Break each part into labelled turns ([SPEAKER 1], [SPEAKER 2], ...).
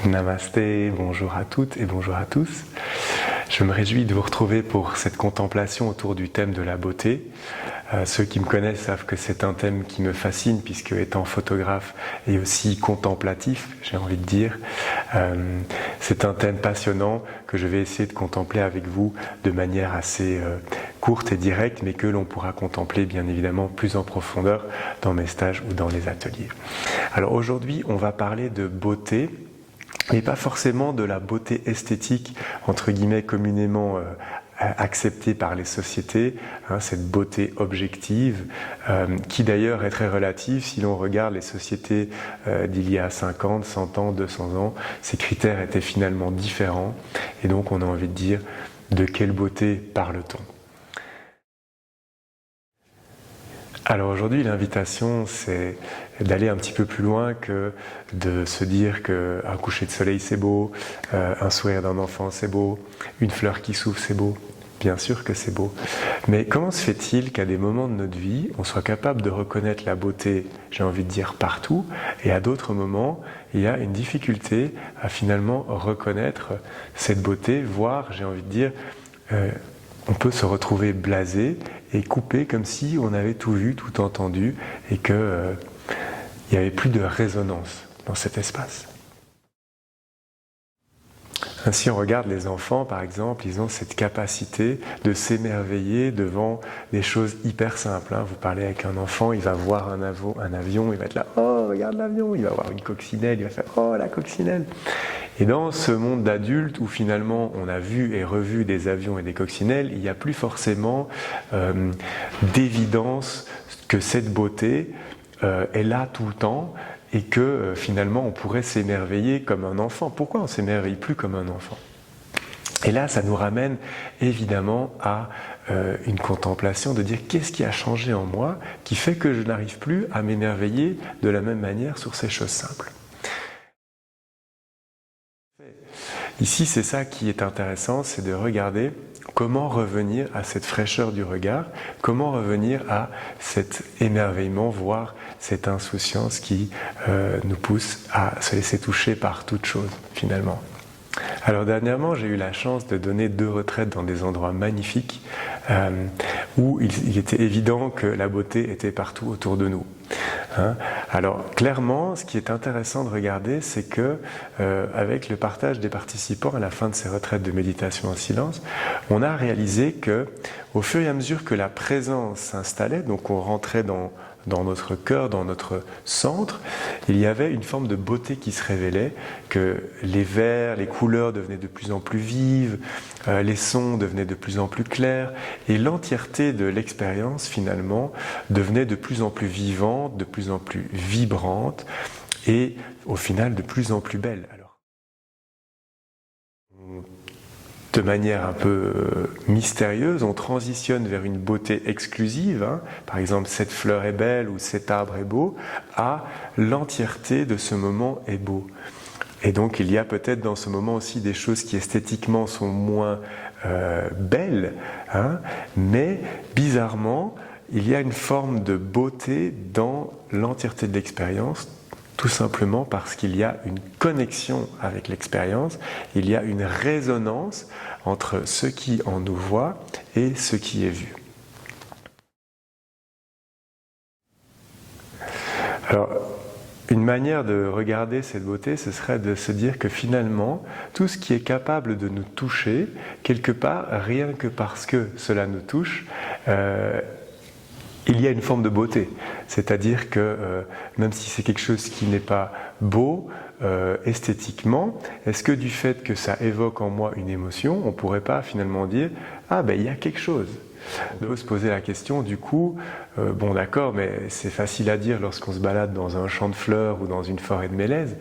[SPEAKER 1] Namasté, bonjour à toutes et bonjour à tous. Je me réjouis de vous retrouver pour cette contemplation autour du thème de la beauté. Ceux qui me connaissent savent que c'est un thème qui me fascine puisque étant photographe et aussi contemplatif, j'ai envie de dire, c'est un thème passionnant que je vais essayer de contempler avec vous de manière assez courte et directe, mais que l'on pourra contempler bien évidemment plus en profondeur dans mes stages ou dans les ateliers. Alors aujourd'hui, on va parler de beauté, et pas forcément de la beauté esthétique, entre guillemets, communément acceptée par les sociétés, cette beauté objective, qui d'ailleurs est très relative. Si l'on regarde les sociétés d'il y a 50, 100 ans, 200 ans, ces critères étaient finalement différents, et donc on a envie de dire de quelle beauté parle-t-on ? Alors aujourd'hui, l'invitation, c'est d'aller un petit peu plus loin que de se dire qu'un coucher de soleil c'est beau, un sourire d'un enfant c'est beau, une fleur qui souffle c'est beau. Bien sûr que c'est beau. Mais comment se fait-il qu'à des moments de notre vie, on soit capable de reconnaître la beauté, j'ai envie de dire partout, et à d'autres moments, il y a une difficulté à finalement reconnaître cette beauté, voire, j'ai envie de dire, on peut se retrouver blasé et coupé comme si on avait tout vu, tout entendu et qu'il n'y avait plus de résonance dans cet espace. Ainsi, on regarde les enfants, par exemple, ils ont cette capacité de s'émerveiller devant des choses hyper simples. Vous parlez avec un enfant, il va voir un avion, il va être là, oh, regarde l'avion, il va voir une coccinelle, il va faire, oh, la coccinelle. Et dans ce monde d'adultes où finalement on a vu et revu des avions et des coccinelles, il n'y a plus forcément d'évidence que cette beauté est là tout le temps et que finalement on pourrait s'émerveiller comme un enfant. Pourquoi on ne s'émerveille plus comme un enfant ? Et là, ça nous ramène évidemment à une contemplation de dire qu'est-ce qui a changé en moi qui fait que je n'arrive plus à m'émerveiller de la même manière sur ces choses simples. Ici, c'est ça qui est intéressant, c'est de regarder comment revenir à cette fraîcheur du regard, comment revenir à cet émerveillement, voire cette insouciance qui nous pousse à se laisser toucher par toute chose, finalement. Alors dernièrement, j'ai eu la chance de donner 2 retraites dans des endroits magnifiques où il était évident que la beauté était partout autour de nous. Alors clairement, ce qui est intéressant de regarder, c'est que avec le partage des participants à la fin de ces retraites de méditation en silence, on a réalisé que au fur et à mesure que la présence s'installait, donc on rentrait dans notre cœur, dans notre centre, il y avait une forme de beauté qui se révélait, que les vers, les couleurs devenaient de plus en plus vives, les sons devenaient de plus en plus clairs, et l'entièreté de l'expérience, finalement, devenait de plus en plus vivante, de plus en plus vibrante, et au final de plus en plus belle. De manière un peu mystérieuse, on transitionne vers une beauté exclusive, par exemple cette fleur est belle ou cet arbre est beau, à l'entièreté de ce moment est beau. Et donc il y a peut-être dans ce moment aussi des choses qui esthétiquement sont moins belles, mais bizarrement, il y a une forme de beauté dans l'entièreté de l'expérience, tout simplement parce qu'il y a une connexion avec l'expérience, il y a une résonance entre ce qui en nous voit et ce qui est vu. Alors, une manière de regarder cette beauté, ce serait de se dire que finalement, tout ce qui est capable de nous toucher, quelque part, rien que parce que cela nous touche, il y a une forme de beauté, c'est-à-dire que même si c'est quelque chose qui n'est pas beau esthétiquement, est-ce que du fait que ça évoque en moi une émotion, on ne pourrait pas finalement dire « Ah ben il y a quelque chose ». On peut se poser la question du coup, bon d'accord, mais c'est facile à dire lorsqu'on se balade dans un champ de fleurs ou dans une forêt de mélèzes,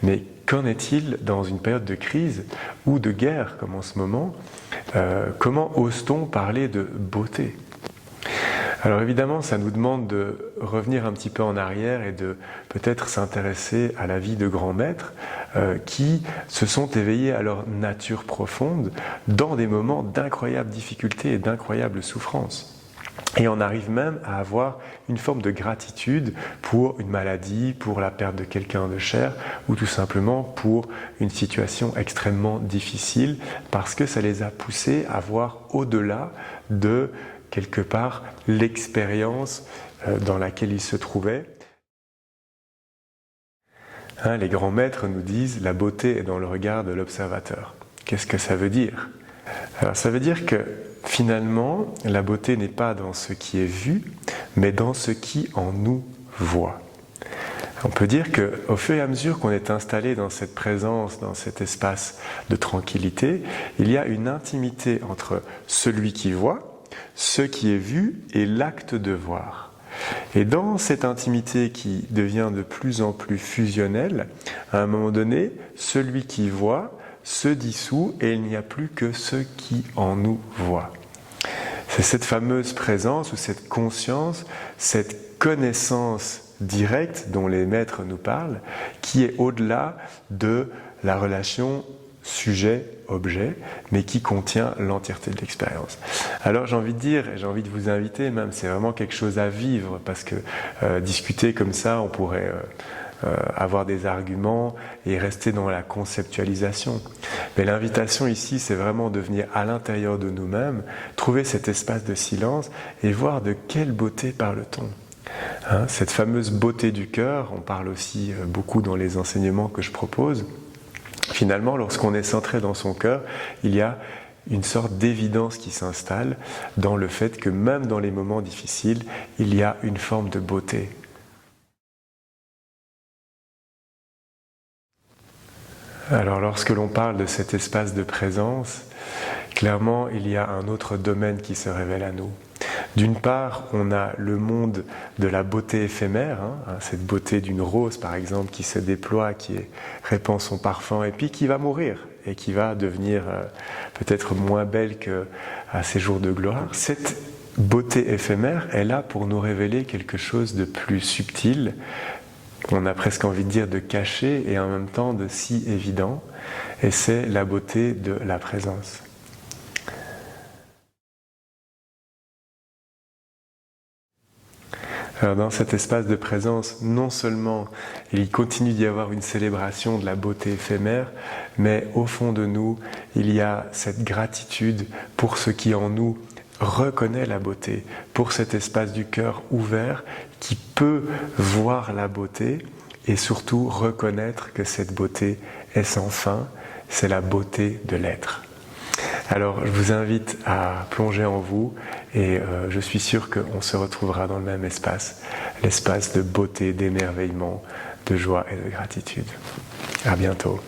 [SPEAKER 1] mais qu'en est-il dans une période de crise ou de guerre comme en ce moment ? Comment ose-t-on parler de beauté ? Alors évidemment, ça nous demande de revenir un petit peu en arrière et de peut-être s'intéresser à la vie de grands maîtres qui se sont éveillés à leur nature profonde dans des moments d'incroyables difficultés et d'incroyables souffrances. Et on arrive même à avoir une forme de gratitude pour une maladie, pour la perte de quelqu'un de cher, ou tout simplement pour une situation extrêmement difficile, parce que ça les a poussés à voir au-delà de, quelque part, l'expérience dans laquelle ils se trouvaient. Les grands maîtres nous disent « la beauté est dans le regard de l'observateur ». Qu'est-ce que ça veut dire ? Alors ça veut dire que finalement, la beauté n'est pas dans ce qui est vu, mais dans ce qui en nous voit. On peut dire qu'au fur et à mesure qu'on est installé dans cette présence, dans cet espace de tranquillité, il y a une intimité entre celui qui voit, ce qui est vu et l'acte de voir. Et dans cette intimité qui devient de plus en plus fusionnelle, à un moment donné, celui qui voit se dissout et il n'y a plus que ce qui en nous voit. C'est cette fameuse présence ou cette conscience, cette connaissance directe dont les maîtres nous parlent, qui est au-delà de la relation sujet-objet, mais qui contient l'entièreté de l'expérience. Alors j'ai envie de dire, et j'ai envie de vous inviter même, c'est vraiment quelque chose à vivre, parce que discuter comme ça, on pourrait avoir des arguments et rester dans la conceptualisation. Mais l'invitation ici, c'est vraiment de venir à l'intérieur de nous-mêmes, trouver cet espace de silence et voir de quelle beauté parle-t-on. Cette fameuse beauté du cœur, on parle aussi beaucoup dans les enseignements que je propose. Finalement, lorsqu'on est centré dans son cœur, il y a une sorte d'évidence qui s'installe dans le fait que même dans les moments difficiles, il y a une forme de beauté. Alors lorsque l'on parle de cet espace de présence, clairement il y a un autre domaine qui se révèle à nous. D'une part, on a le monde de la beauté éphémère, cette beauté d'une rose par exemple qui se déploie, qui répand son parfum et puis qui va mourir et qui va devenir peut-être moins belle qu'à ses jours de gloire. Cette beauté éphémère est là pour nous révéler quelque chose de plus subtil, on a presque envie de dire de caché et en même temps de si évident, et c'est la beauté de la présence. Alors dans cet espace de présence, non seulement il continue d'y avoir une célébration de la beauté éphémère, mais au fond de nous, il y a cette gratitude pour ce qui en nous reconnaît la beauté, pour cet espace du cœur ouvert qui peut voir la beauté et surtout reconnaître que cette beauté est sans fin, c'est la beauté de l'être. Alors je vous invite à plonger en vous et je suis sûr qu'on se retrouvera dans le même espace, l'espace de beauté, d'émerveillement, de joie et de gratitude. À bientôt.